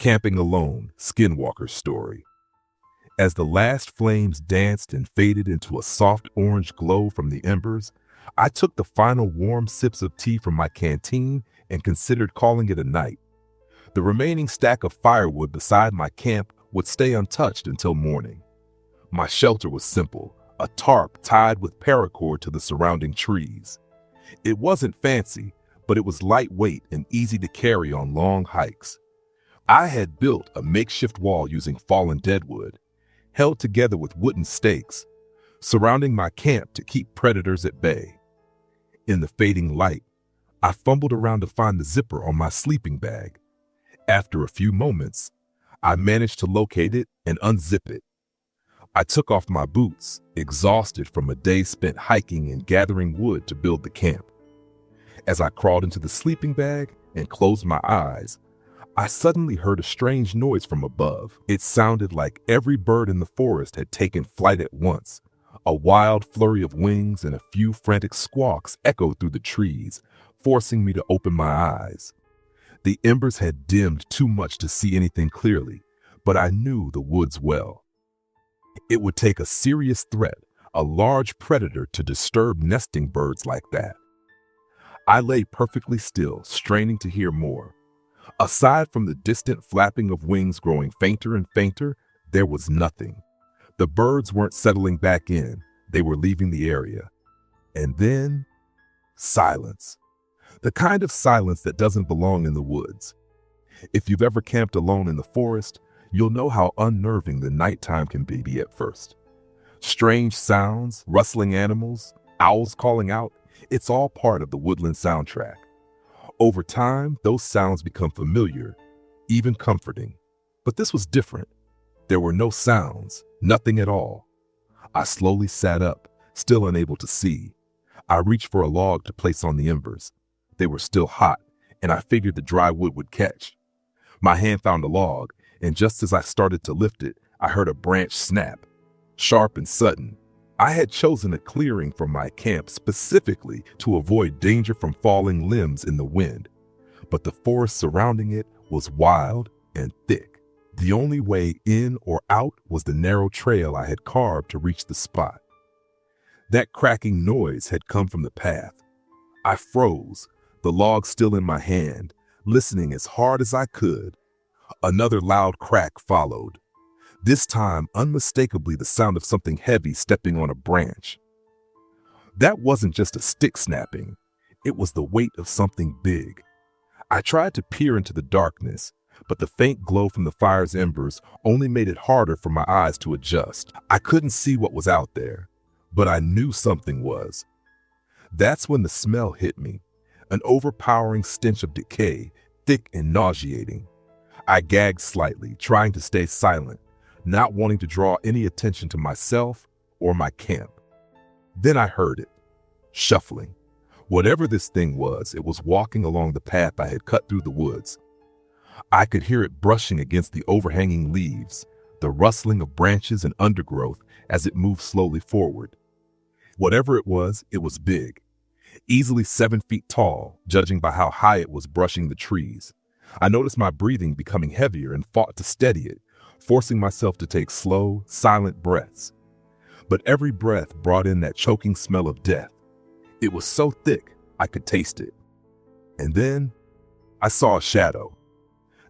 Camping Alone, Skinwalker story. As the last flames danced and faded into a soft orange glow from the embers, I took the final warm sips of tea from my canteen and considered calling it a night. The remaining stack of firewood beside my camp would stay untouched until morning. My shelter was simple, a tarp tied with paracord to the surrounding trees. It wasn't fancy, but it was lightweight and easy to carry on long hikes. I had built a makeshift wall using fallen deadwood, held together with wooden stakes, surrounding my camp to keep predators at bay. In the fading light, I fumbled around to find the zipper on my sleeping bag. After a few moments, I managed to locate it and unzip it. I took off my boots, exhausted from a day spent hiking and gathering wood to build the camp. As I crawled into the sleeping bag and closed my eyes, I suddenly heard a strange noise from above. It sounded like every bird in the forest had taken flight at once. A wild flurry of wings and a few frantic squawks echoed through the trees, forcing me to open my eyes. The embers had dimmed too much to see anything clearly, but I knew the woods well. It would take a serious threat, a large predator, to disturb nesting birds like that. I lay perfectly still, straining to hear more. Aside from the distant flapping of wings growing fainter and fainter, there was nothing. The birds weren't settling back in, they were leaving the area. And then, silence. The kind of silence that doesn't belong in the woods. If you've ever camped alone in the forest, you'll know how unnerving the nighttime can be at first. Strange sounds, rustling animals, owls calling out, it's all part of the woodland soundtrack. Over time, those sounds become familiar, even comforting. But this was different. There were no sounds, nothing at all. I slowly sat up, still unable to see. I reached for a log to place on the embers. They were still hot, and I figured the dry wood would catch. My hand found a log, and just as I started to lift it, I heard a branch snap, sharp and sudden. I had chosen a clearing from my camp specifically to avoid danger from falling limbs in the wind, but the forest surrounding it was wild and thick. The only way in or out was the narrow trail I had carved to reach the spot. That cracking noise had come from the path. I froze, the log still in my hand, listening as hard as I could. Another loud crack followed. This time, unmistakably, the sound of something heavy stepping on a branch. That wasn't just a stick snapping. It was the weight of something big. I tried to peer into the darkness, but the faint glow from the fire's embers only made it harder for my eyes to adjust. I couldn't see what was out there, but I knew something was. That's when the smell hit me, an overpowering stench of decay, thick and nauseating. I gagged slightly, trying to stay silent, not wanting to draw any attention to myself or my camp. Then I heard it, shuffling. Whatever this thing was, it was walking along the path I had cut through the woods. I could hear it brushing against the overhanging leaves, the rustling of branches and undergrowth as it moved slowly forward. Whatever it was big, easily 7 feet tall, judging by how high it was brushing the trees. I noticed my breathing becoming heavier and fought to steady it, forcing myself to take slow, silent breaths. But every breath brought in that choking smell of death. It was so thick, I could taste it. And then I saw a shadow,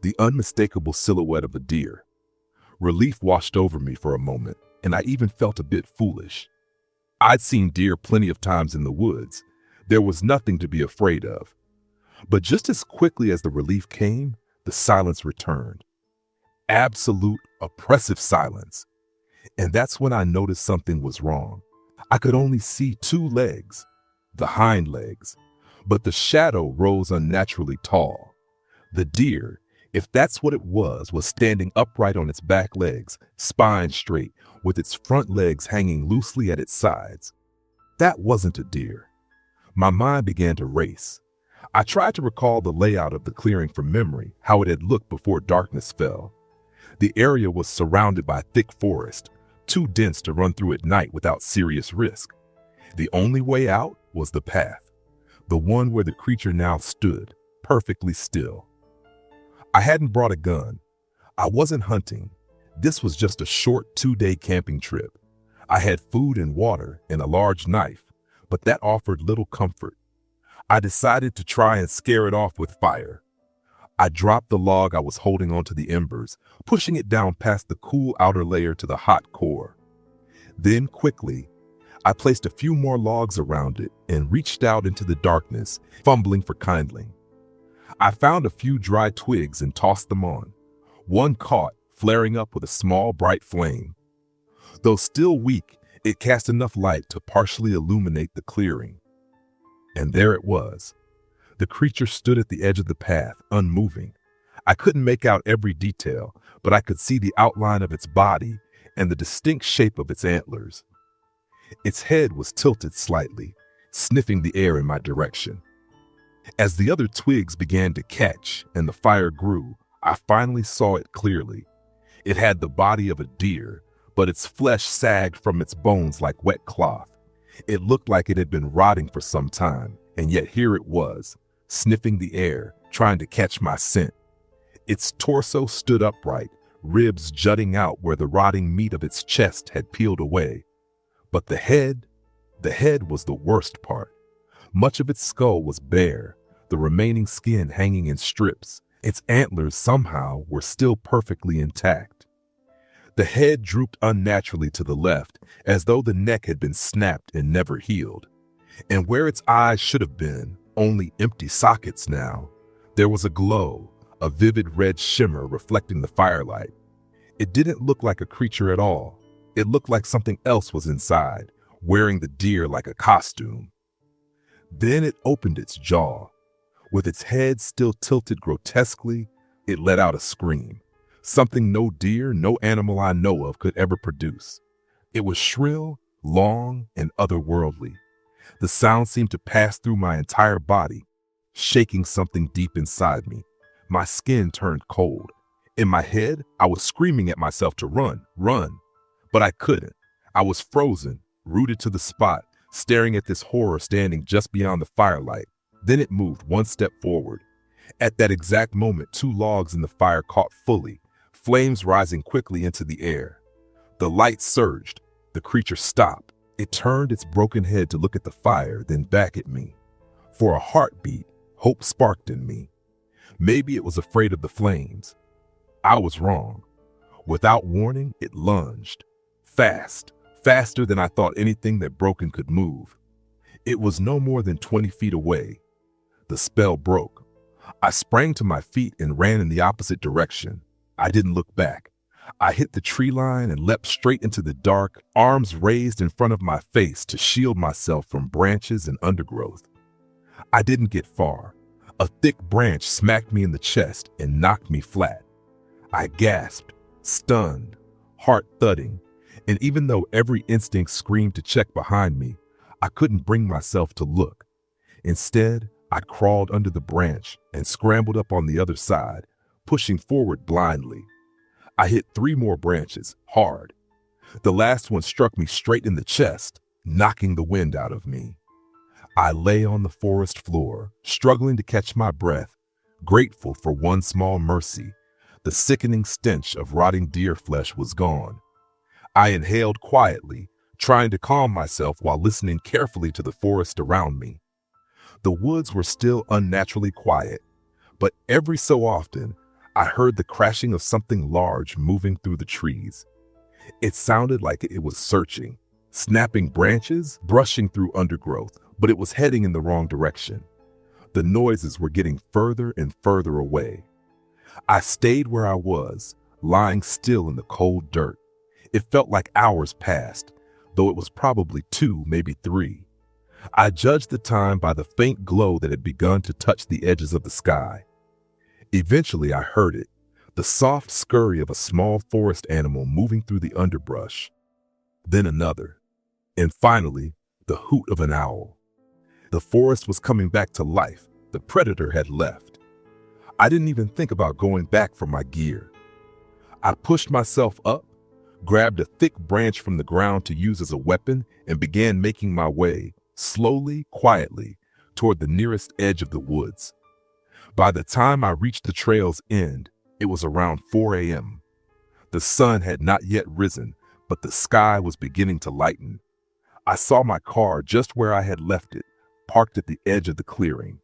the unmistakable silhouette of a deer. Relief washed over me for a moment, and I even felt a bit foolish. I'd seen deer plenty of times in the woods. There was nothing to be afraid of. But just as quickly as the relief came, the silence returned. Absolute, oppressive silence. And that's when I noticed something was wrong. I could only see 2 legs, the hind legs, but the shadow rose unnaturally tall. The deer, if that's what it was standing upright on its back legs, spine straight, with its front legs hanging loosely at its sides. That wasn't a deer. My mind began to race. I tried to recall the layout of the clearing from memory, how it had looked before darkness fell. The area was surrounded by thick forest, too dense to run through at night without serious risk. The only way out was the path, the one where the creature now stood, perfectly still. I hadn't brought a gun, I wasn't hunting. This was just a short 2-day camping trip. I had food and water and a large knife, but that offered little comfort. I decided to try and scare it off with fire. I dropped the log I was holding onto the embers, pushing it down past the cool outer layer to the hot core. Then quickly, I placed a few more logs around it and reached out into the darkness, fumbling for kindling. I found a few dry twigs and tossed them on. One caught, flaring up with a small bright flame. Though still weak, it cast enough light to partially illuminate the clearing. And there it was. The creature stood at the edge of the path, unmoving. I couldn't make out every detail, but I could see the outline of its body and the distinct shape of its antlers. Its head was tilted slightly, sniffing the air in my direction. As the other twigs began to catch and the fire grew, I finally saw it clearly. It had the body of a deer, but its flesh sagged from its bones like wet cloth. It looked like it had been rotting for some time, and yet here it was, sniffing the air, trying to catch my scent. Its torso stood upright, ribs jutting out where the rotting meat of its chest had peeled away. But the head was the worst part. Much of its skull was bare, the remaining skin hanging in strips. Its antlers somehow were still perfectly intact. The head drooped unnaturally to the left, as though the neck had been snapped and never healed. And where its eyes should have been, only empty sockets now, there was a glow, a vivid red shimmer reflecting the firelight. It didn't look like a creature at all. It looked like something else was inside, wearing the deer like a costume. Then it opened its jaw. With its head still tilted grotesquely, it let out a scream, something no deer, no animal I know of could ever produce. It was shrill, long, and otherworldly. The sound seemed to pass through my entire body, shaking something deep inside me. My skin turned cold. In my head, I was screaming at myself to run. But I couldn't. I was frozen, rooted to the spot, staring at this horror standing just beyond the firelight. Then it moved one step forward. At that exact moment, 2 logs in the fire caught fully, flames rising quickly into the air. The light surged. The creature stopped. It turned its broken head to look at the fire, then back at me. For a heartbeat, hope sparked in me. Maybe it was afraid of the flames. I was wrong. Without warning, it lunged. Fast, faster than I thought anything that broken could move. It was no more than 20 feet away. The spell broke. I sprang to my feet and ran in the opposite direction. I didn't look back. I hit the tree line and leapt straight into the dark, arms raised in front of my face to shield myself from branches and undergrowth. I didn't get far. A thick branch smacked me in the chest and knocked me flat. I gasped, stunned, heart thudding, and even though every instinct screamed to check behind me, I couldn't bring myself to look. Instead, I crawled under the branch and scrambled up on the other side, pushing forward blindly. I hit 3 more branches, hard. The last one struck me straight in the chest, knocking the wind out of me. I lay on the forest floor, struggling to catch my breath, grateful for one small mercy. The sickening stench of rotting deer flesh was gone. I inhaled quietly, trying to calm myself while listening carefully to the forest around me. The woods were still unnaturally quiet, but every so often, I heard the crashing of something large moving through the trees. It sounded like it was searching, snapping branches, brushing through undergrowth, but it was heading in the wrong direction. The noises were getting further and further away. I stayed where I was, lying still in the cold dirt. It felt like hours passed, though it was probably 2, maybe 3. I judged the time by the faint glow that had begun to touch the edges of the sky. Eventually I heard it, the soft scurry of a small forest animal moving through the underbrush. Then another, and finally, the hoot of an owl. The forest was coming back to life. The predator had left. I didn't even think about going back for my gear. I pushed myself up, grabbed a thick branch from the ground to use as a weapon, and began making my way, slowly, quietly, toward the nearest edge of the woods. By the time I reached the trail's end, It was around 4 a.m. The sun had not yet risen, but the sky was beginning to lighten. I saw my car just where I had left it, parked at the edge of the clearing.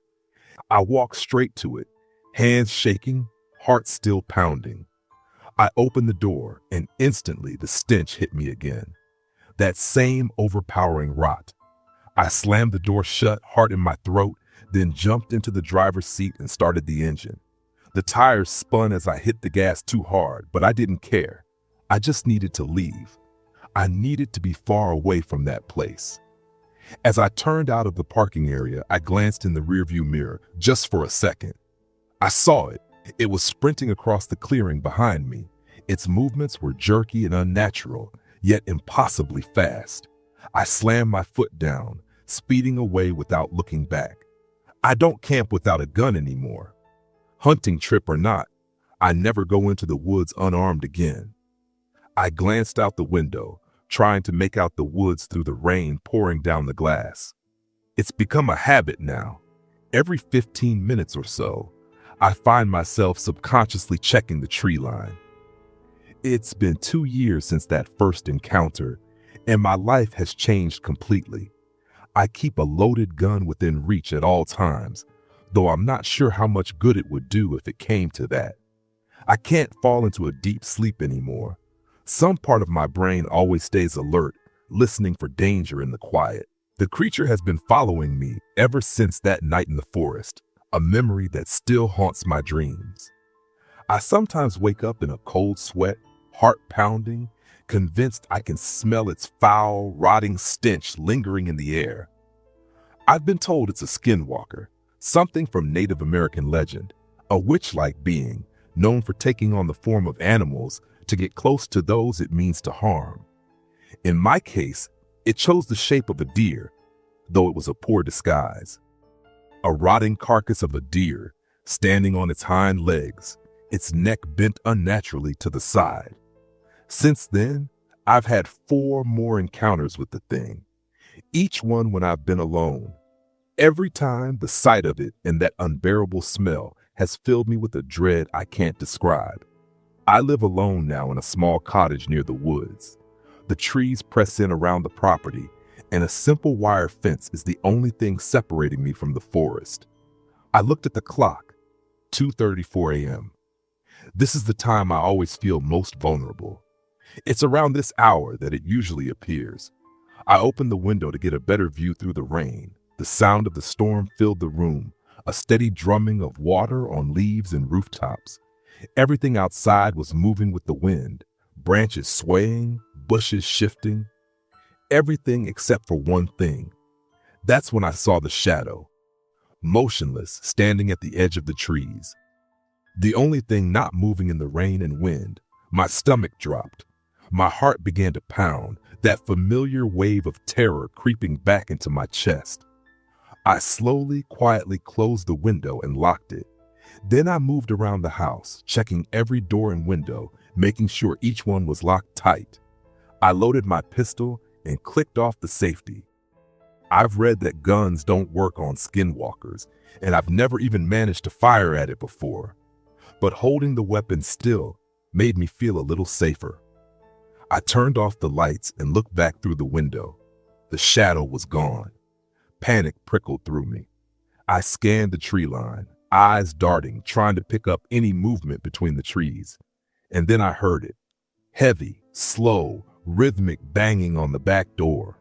I walked straight to it, hands shaking, heart still pounding. I opened the door, and instantly the stench hit me again. That same overpowering rot. I slammed the door shut, heart in my throat, then jumped into the driver's seat and started the engine. The tires spun as I hit the gas too hard, but I didn't care. I just needed to leave. I needed to be far away from that place. As I turned out of the parking area, I glanced in the rearview mirror just for a second. I saw it. It was sprinting across the clearing behind me. Its movements were jerky and unnatural, yet impossibly fast. I slammed my foot down, speeding away without looking back. I don't camp without a gun anymore. Hunting trip or not, I never go into the woods unarmed again. I glanced out the window, trying to make out the woods through the rain pouring down the glass. It's become a habit now. Every 15 minutes or so, I find myself subconsciously checking the tree line. It's been 2 years since that first encounter, and my life has changed completely. I keep a loaded gun within reach at all times, though I'm not sure how much good it would do if it came to that. I can't fall into a deep sleep anymore. Some part of my brain always stays alert, listening for danger in the quiet. The creature has been following me ever since that night in the forest, a memory that still haunts my dreams. I sometimes wake up in a cold sweat, heart pounding, convinced I can smell its foul, rotting stench lingering in the air. I've been told it's a skinwalker, something from Native American legend, a witch-like being known for taking on the form of animals to get close to those it means to harm. In my case, it chose the shape of a deer, though it was a poor disguise. A rotting carcass of a deer, standing on its hind legs, its neck bent unnaturally to the side. Since then, I've had 4 more encounters with the thing, each one when I've been alone. Every time, the sight of it and that unbearable smell has filled me with a dread I can't describe. I live alone now in a small cottage near the woods. The trees press in around the property, and a simple wire fence is the only thing separating me from the forest. I looked at the clock, 2:34 a.m. This is the time I always feel most vulnerable. It's around this hour that it usually appears. I opened the window to get a better view through the rain. The sound of the storm filled the room, a steady drumming of water on leaves and rooftops. Everything outside was moving with the wind, branches swaying, bushes shifting. Everything except for one thing. That's when I saw the shadow, motionless, standing at the edge of the trees. The only thing not moving in the rain and wind. My stomach dropped. My heart began to pound, that familiar wave of terror creeping back into my chest. I slowly, quietly closed the window and locked it. Then I moved around the house, checking every door and window, making sure each one was locked tight. I loaded my pistol and clicked off the safety. I've read that guns don't work on skinwalkers, and I've never even managed to fire at it before. But holding the weapon still made me feel a little safer. I turned off the lights and looked back through the window. The shadow was gone. Panic prickled through me. I scanned the tree line, eyes darting, trying to pick up any movement between the trees. And then I heard it. Heavy, slow, rhythmic banging on the back door.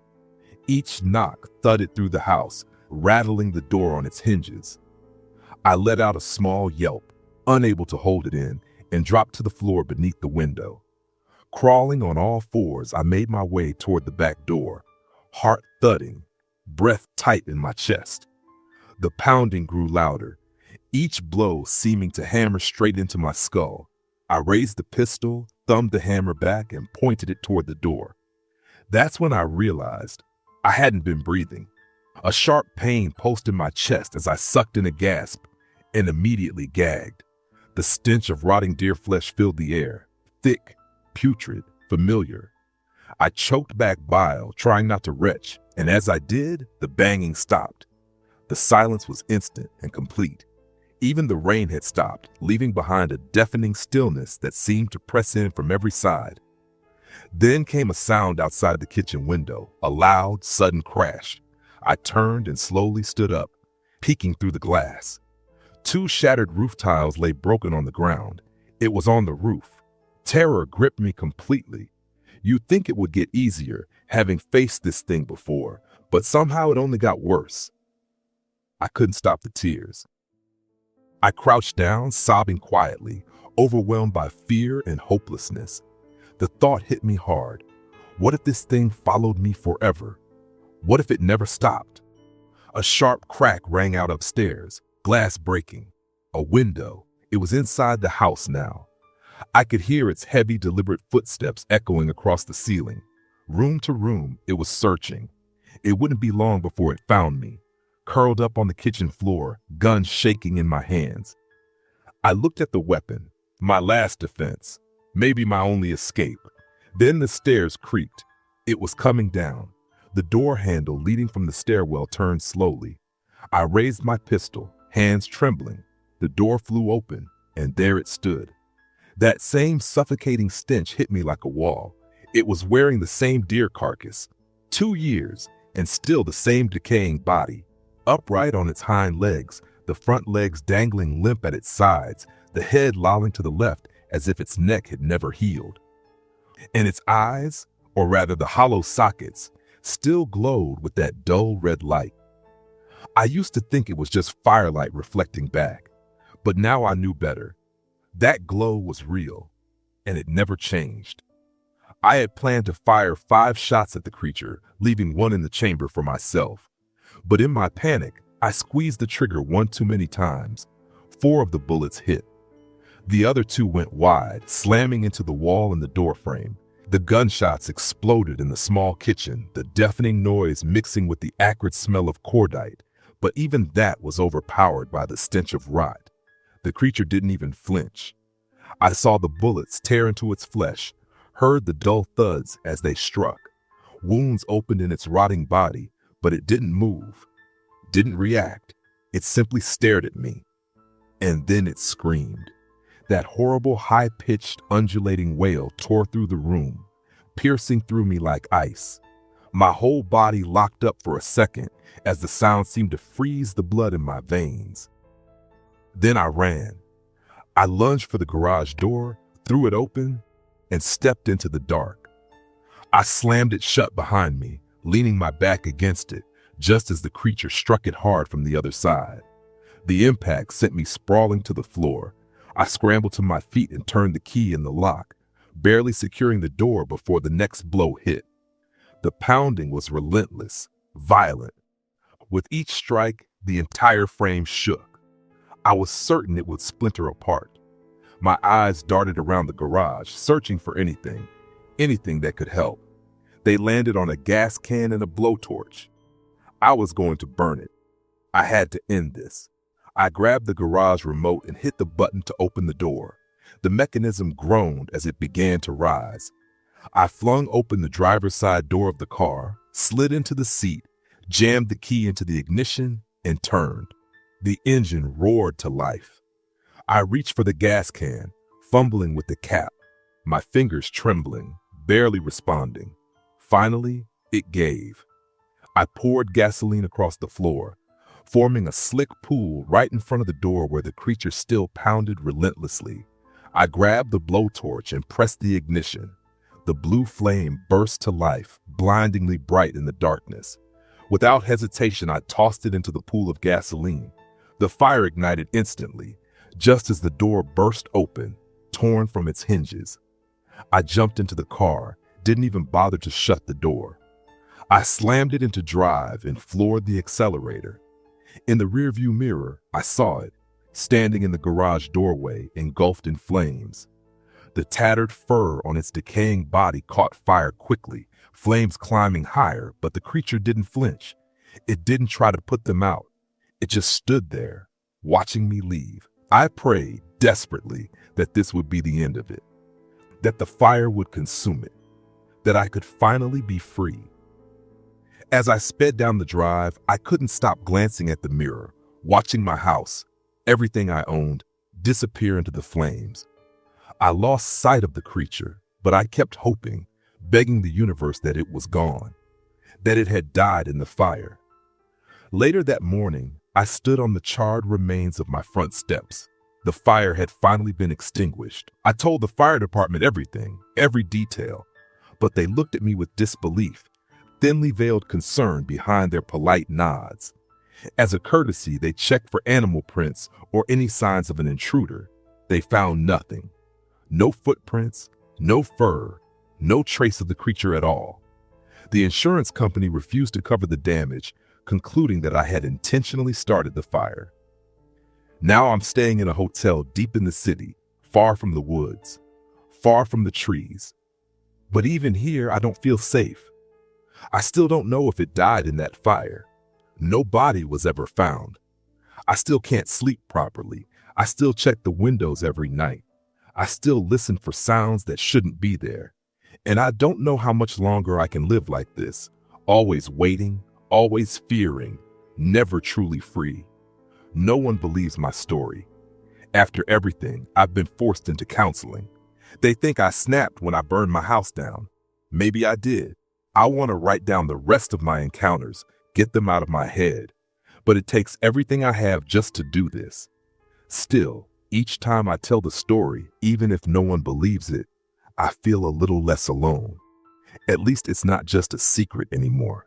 Each knock thudded through the house, rattling the door on its hinges. I let out a small yelp, unable to hold it in, and dropped to the floor beneath the window. Crawling on all fours, I made my way toward the back door, heart thudding, breath tight in my chest. The pounding grew louder, each blow seeming to hammer straight into my skull. I raised the pistol, thumbed the hammer back, and pointed it toward the door. That's when I realized I hadn't been breathing. A sharp pain pulsed in my chest as I sucked in a gasp and immediately gagged. The stench of rotting deer flesh filled the air, thick, putrid, familiar. I choked back bile, trying not to retch, and as I did, the banging stopped. The silence was instant and complete. Even the rain had stopped, leaving behind a deafening stillness that seemed to press in from every side. Then came a sound outside the kitchen window, a loud, sudden crash. I turned and slowly stood up, peeking through the glass. Two shattered roof tiles lay broken on the ground. It was on the roof. Terror gripped me completely. You'd think it would get easier, having faced this thing before, but somehow it only got worse. I couldn't stop the tears. I crouched down, sobbing quietly, overwhelmed by fear and hopelessness. The thought hit me hard. What if this thing followed me forever? What if it never stopped? A sharp crack rang out upstairs, glass breaking. A window. It was inside the house now. I could hear its heavy, deliberate footsteps echoing across the ceiling. Room to room, it was searching. It wouldn't be long before it found me, curled up on the kitchen floor, gun shaking in my hands. I looked at the weapon, my last defense, maybe my only escape. Then the stairs creaked. It was coming down. The door handle leading from the stairwell turned slowly. I raised my pistol, hands trembling. The door flew open, and there it stood. That same suffocating stench hit me like a wall. It was wearing the same deer carcass. 2 years, and still the same decaying body. Upright on its hind legs, the front legs dangling limp at its sides, the head lolling to the left as if its neck had never healed. And its eyes, or rather the hollow sockets, still glowed with that dull red light. I used to think it was just firelight reflecting back, but now I knew better. That glow was real, and it never changed. I had planned to fire 5 shots at the creature, leaving 1 in the chamber for myself. But in my panic, I squeezed the trigger 1 too many times. 4 of the bullets hit. The other 2 went wide, slamming into the wall and the doorframe. The gunshots exploded in the small kitchen, the deafening noise mixing with the acrid smell of cordite. But even that was overpowered by the stench of rot. The creature didn't even flinch. I saw the bullets tear into its flesh, heard the dull thuds as they struck. Wounds opened in its rotting body, but it didn't move, didn't react. It simply stared at me. And then it screamed. That horrible, high-pitched, undulating wail tore through the room, piercing through me like ice. My whole body locked up for a second as the sound seemed to freeze the blood in my veins. Then I ran. I lunged for the garage door, threw it open, and stepped into the dark. I slammed it shut behind me, leaning my back against it, just as the creature struck it hard from the other side. The impact sent me sprawling to the floor. I scrambled to my feet and turned the key in the lock, barely securing the door before the next blow hit. The pounding was relentless, violent. With each strike, the entire frame shook. I was certain it would splinter apart. My eyes darted around the garage, searching for anything that could help. They landed on a gas can and a blowtorch. I was going to burn it. I had to end this. I grabbed the garage remote and hit the button to open the door. The mechanism groaned as it began to rise. I flung open the driver's side door of the car, slid into the seat, jammed the key into the ignition, and turned. The engine roared to life. I reached for the gas can, fumbling with the cap, my fingers trembling, barely responding. Finally, it gave. I poured gasoline across the floor, forming a slick pool right in front of the door where the creature still pounded relentlessly. I grabbed the blowtorch and pressed the ignition. The blue flame burst to life, blindingly bright in the darkness. Without hesitation, I tossed it into the pool of gasoline. The fire ignited instantly, just as the door burst open, torn from its hinges. I jumped into the car, didn't even bother to shut the door. I slammed it into drive and floored the accelerator. In the rearview mirror, I saw it, standing in the garage doorway, engulfed in flames. The tattered fur on its decaying body caught fire quickly, flames climbing higher, but the creature didn't flinch. It didn't try to put them out. It just stood there, watching me leave. I prayed desperately that this would be the end of it, that the fire would consume it, that I could finally be free. As I sped down the drive, I couldn't stop glancing at the mirror, watching my house, everything I owned, disappear into the flames. I lost sight of the creature, but I kept hoping, begging the universe that it was gone, that it had died in the fire. Later that morning, I stood on the charred remains of my front steps. The fire had finally been extinguished. I told the fire department everything, every detail, but they looked at me with disbelief, thinly veiled concern behind their polite nods. As a courtesy, they checked for animal prints or any signs of an intruder. They found nothing. No footprints, no fur, no trace of the creature at all. The insurance company refused to cover the damage, concluding that I had intentionally started the fire. Now I'm staying in a hotel deep in the city, far from the woods, far from the trees. But even here, I don't feel safe. I still don't know if it died in that fire. No body was ever found. I still can't sleep properly. I still check the windows every night. I still listen for sounds that shouldn't be there. And I don't know how much longer I can live like this, always waiting, always fearing, never truly free. No one believes my story. After everything, I've been forced into counseling. They think I snapped when I burned my house down. Maybe I did. I want to write down the rest of my encounters, get them out of my head. But it takes everything I have just to do this. Still, each time I tell the story, even if no one believes it, I feel a little less alone. At least it's not just a secret anymore.